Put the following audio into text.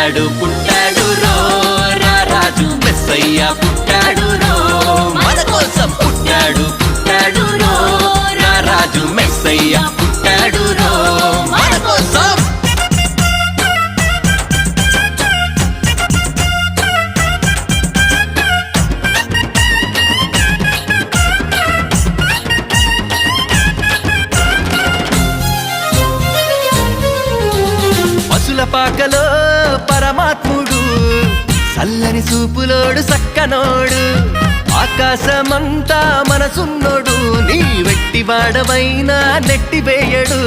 పుట్టాడు పుట్టాడు రో రారాజు మెస్సయ్య పుట్టాడు రో మన కోసం పుట్టాడు పుట్టాడు రో రారాజు మెస్సయ్య పుట్టాడు రో మన కోసం పశుల పాకలో పరమాత్ముడు చల్లని చూపులోడు సక్కనోడు ఆకాశమంతా మనసున్నోడు నీ వెట్టి వాడవైనా నెట్టివేయడు